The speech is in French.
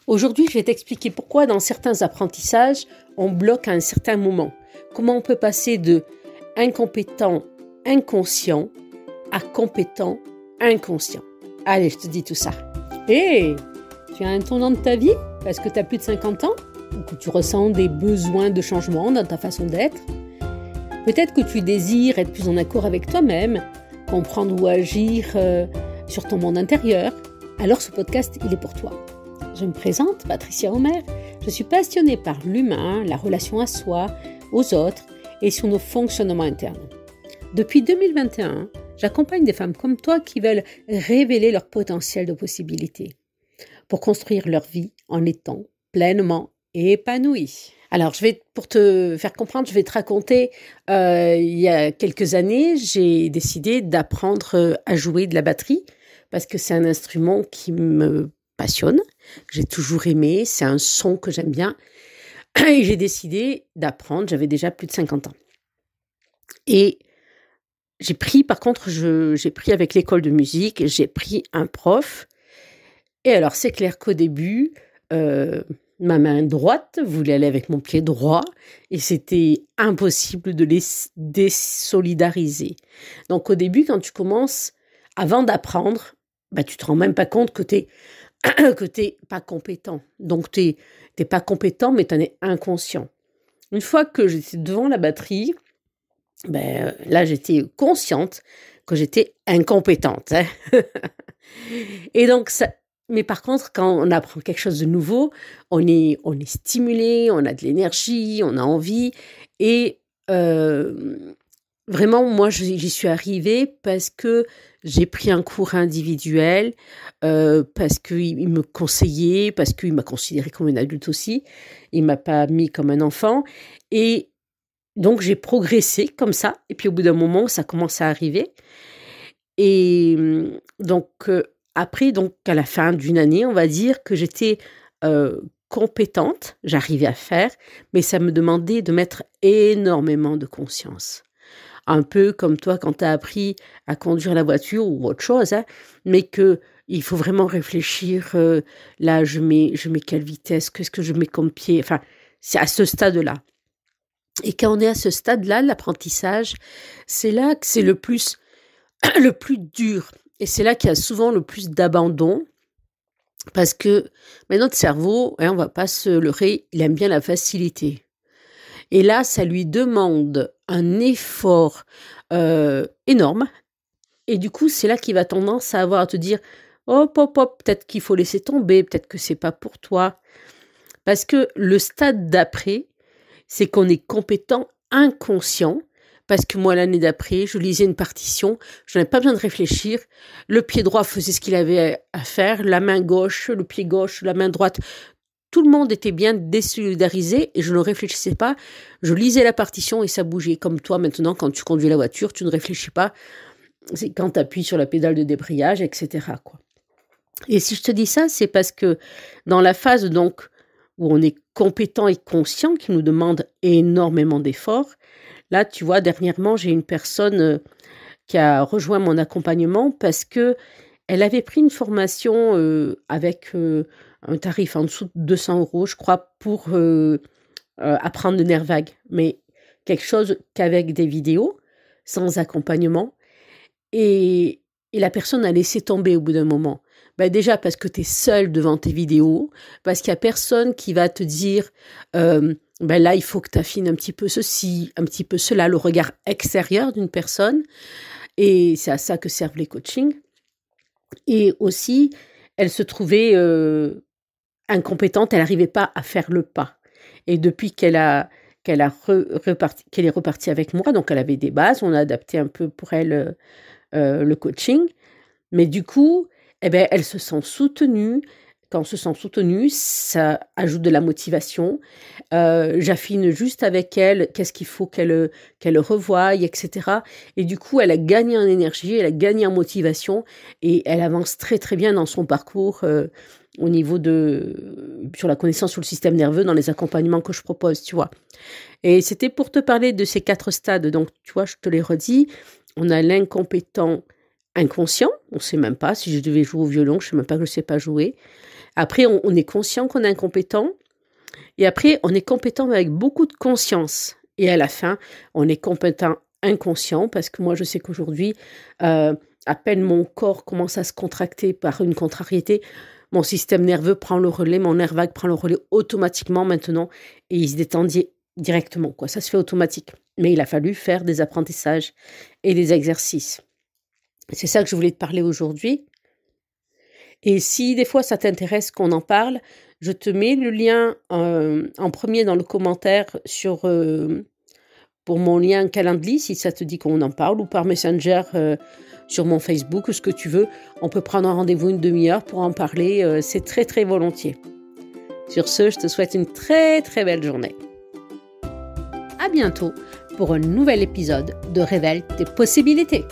Aujourd'hui, je vais t'expliquer pourquoi dans certains apprentissages, on bloque à un certain moment. Comment on peut passer de incompétent inconscient à compétent inconscient. Allez, je te dis tout ça. Hé, tu as un tournant de ta vie parce que tu as plus de 50 ans ou que tu ressens des besoins de changement dans ta façon d'être. Peut-être que tu désires être plus en accord avec toi-même, comprendre ou agir sur ton monde intérieur. Alors ce podcast, il est pour toi. Je me présente, Patricia Homer. Je suis passionnée par l'humain, la relation à soi, aux autres et sur nos fonctionnements internes. Depuis 2021, j'accompagne des femmes comme toi qui veulent révéler leur potentiel de possibilités pour construire leur vie en étant pleinement épanouies. Alors, pour te faire comprendre, je vais te raconter, il y a quelques années, j'ai décidé d'apprendre à jouer de la batterie parce que c'est un instrument qui me passionne, que j'ai toujours aimé, c'est un son que j'aime bien. Et j'ai décidé d'apprendre, j'avais déjà plus de 50 ans. Et j'ai pris avec l'école de musique, j'ai pris un prof. Et alors, c'est clair qu'au début, ma main droite voulait aller avec mon pied droit et c'était impossible de les désolidariser. Donc, au début, quand tu commences, avant d'apprendre, tu te rends même pas compte que t'es pas compétent. Donc, t'es pas compétent, mais t'en es inconscient. Une fois que j'étais devant la batterie, là, j'étais consciente que j'étais incompétente. Et donc, mais par contre, quand on apprend quelque chose de nouveau, on est stimulé, on a de l'énergie, on a envie. Et vraiment, moi, j'y suis arrivée parce que j'ai pris un cours individuel, parce qu'il me conseillait, parce qu'il m'a considérée comme une adulte aussi. Il ne m'a pas mis comme un enfant. Et donc, j'ai progressé comme ça. Et puis, au bout d'un moment, ça commence à arriver. Et donc, après, à la fin d'une année, on va dire que j'étais compétente, j'arrivais à faire, mais ça me demandait de mettre énormément de conscience. Un peu comme toi quand tu as appris à conduire la voiture ou autre chose, mais qu'il faut vraiment réfléchir, là, je mets quelle vitesse, qu'est-ce que je mets comme pied, enfin, c'est à ce stade-là. Et quand on est à ce stade-là, l'apprentissage, c'est là que c'est le plus dur. Et c'est là qu'il y a souvent le plus d'abandon. Parce que notre cerveau, on va pas se leurrer, il aime bien la facilité. Et là, ça lui demande un effort énorme. Et du coup, c'est là qu'il va tendance à avoir à te dire « Hop, peut-être qu'il faut laisser tomber, peut-être que c'est pas pour toi. » Parce que le stade d'après, c'est qu'on est compétent inconscient. Parce que moi, l'année d'après, je lisais une partition, je n'avais pas besoin de réfléchir. Le pied droit faisait ce qu'il avait à faire, la main gauche, le pied gauche, la main droite. Tout le monde était bien désolidarisé et je ne réfléchissais pas. Je lisais la partition et ça bougeait. Comme toi, maintenant, quand tu conduis la voiture, tu ne réfléchis pas. C'est quand tu appuies sur la pédale de débrayage, etc., quoi. Et si je te dis ça, c'est parce que dans la phase donc où on est compétent et conscient, qui nous demande énormément d'efforts, là, tu vois, dernièrement, j'ai une personne qui a rejoint mon accompagnement parce que elle avait pris une formation avec un tarif en dessous de 200 €, je crois, pour apprendre le nerf vague. Mais quelque chose qu'avec des vidéos, sans accompagnement. Et la personne a laissé tomber au bout d'un moment. Déjà parce que tu es seule devant tes vidéos, parce qu'il n'y a personne qui va te dire là, il faut que tu affines un petit peu ceci, un petit peu cela, le regard extérieur d'une personne. Et c'est à ça que servent les coachings. Et aussi, elle se trouvait incompétente, elle n'arrivait pas à faire le pas. Et depuis qu'elle est repartie avec moi, donc elle avait des bases, on a adapté un peu pour elle le coaching. Mais du coup, elle se sent soutenue. Quand on se sent soutenue, ça ajoute de la motivation. J'affine juste avec elle qu'est-ce qu'il faut qu'elle revoie, etc. Et du coup, elle a gagné en énergie, elle a gagné en motivation et elle avance très très bien dans son parcours au niveau sur la connaissance sur le système nerveux dans les accompagnements que je propose, tu vois. Et c'était pour te parler de ces 4 stades. Donc, tu vois, je te les redis. On a l'incompétent inconscient, on ne sait même pas si je devais jouer au violon, je ne sais même pas que je ne sais pas jouer. Après, on est conscient qu'on est incompétent. Et après, on est compétent avec beaucoup de conscience. Et à la fin, on est compétent inconscient parce que moi, je sais qu'aujourd'hui, à peine mon corps commence à se contracter par une contrariété, mon système nerveux prend le relais, mon nerf vague prend le relais automatiquement maintenant et il se détend directement, quoi. Ça se fait automatique. Mais il a fallu faire des apprentissages et des exercices. C'est ça que je voulais te parler aujourd'hui. Et si des fois ça t'intéresse qu'on en parle, je te mets le lien en premier dans le commentaire pour mon lien Calendly, si ça te dit qu'on en parle, ou par Messenger sur mon Facebook, ce que tu veux. On peut prendre un rendez-vous une demi-heure pour en parler, c'est très très volontiers. Sur ce, je te souhaite une très très belle journée. À bientôt pour un nouvel épisode de Révèle tes possibilités.